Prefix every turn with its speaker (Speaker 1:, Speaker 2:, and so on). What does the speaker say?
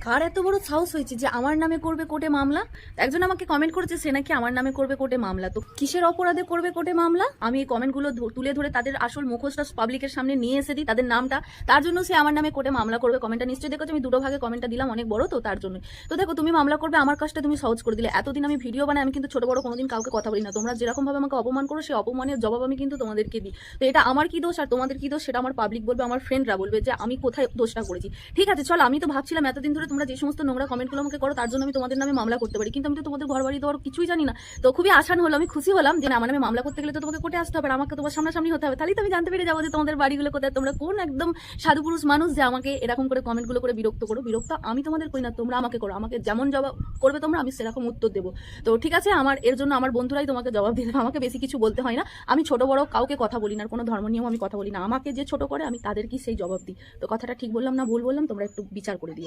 Speaker 1: কার এত বড় সাহস হয়েছে যে আমার নামে করবে কোর্টে মামলা? একজন আমাকে কমেন্ট করেছে সে নাকি আমার নামে করবে কোর্টে মামলা। তো কিসের অপরাধে করবে কোর্টে মামলা? আমি এই কমেন্টগুলো তুলে ধরে তাদের আসল মুখোশটা পাবলিকের সামনে নিয়ে এসে দিই, তাদের নামটা। তার জন্য সে আমার নামে কোর্টে মামলা করবে। কমেন্টটা নিশ্চয়ই দেখো, আমি দুটো ভাগে কমেন্টটা দিলাম, অনেক বড় তো তার জন্য। তো দেখো, তুমি মামলা করবে, আমার কাজটা তুমি সহজ করে দিলে। এতদিন আমি ভিডিও বানাই, আমি কিন্তু ছোট বড় কোনোদিন কাউকে কথা বলি না। তোমরা যেরকম ভাবে আমাকে অপমান করো, সেই অপমানের জবাব আমি কিন্তু তোমাদেরকে দিই। তো এটা আমার কি দোষ আর তোমাদের কি দোষ সেটা আমার পাবলিক বলবে, আমার ফ্রেন্ডরা বলবে যে আমি কোথায় দোষটা করেছি। ঠিক আছে, চলো, আমি তো ভাবছিলাম এতদিন ধরে তোমরা যে সমস্ত নোংরা কমেন্টগুলো আমাকে করো তার জন্য আমি তোমাদের নামে মামলা করতে পারি, কিন্তু আমি তো তোমাদের ঘর বাড়ি দেওয়ার কিছুই জানি না। তো খুবই আসান হলো, আমি খুশি হলাম যে আমার নামে মামলা করতে গেলে তো তোমাকে কোর্টে আসতে হবে, আর আমাকে তোমার সামনাসামনি হতে হবে। তাহলেই তো আমি জানতে পেরে যাবো যে তোমাদের বাড়িগুলো কোথায়, তোমরা কোন একদম সাধু পুরুষ মানুষ যে আমাকে এরকম করে কমেন্টগুলো করে বিরক্ত করো। বিরক্ত আমি তোমাদের করি না, তোমরা আমাকে করো। আমাকে যেমন জবাব করবে তোমরা, আমি সেরকম উত্তর দেবো। তো ঠিক আছে, আমার এর জন্য আমার বন্ধুরাই তোমাকে জবাব দিয়ে দেবে, আমাকে বেশি কিছু বলতে হয় না। আমি ছোট বড় কাউকে কথা বলি না, কোনো ধর্ম নিয়েও আমি কথা বলি না। আমাকে যে ছোট করে আমি তাদেরকেই সেই জবাব দিই। তো কথাটা ঠিক বললাম না ভুল বললাম, তোমরা একটু বিচার করে দিও।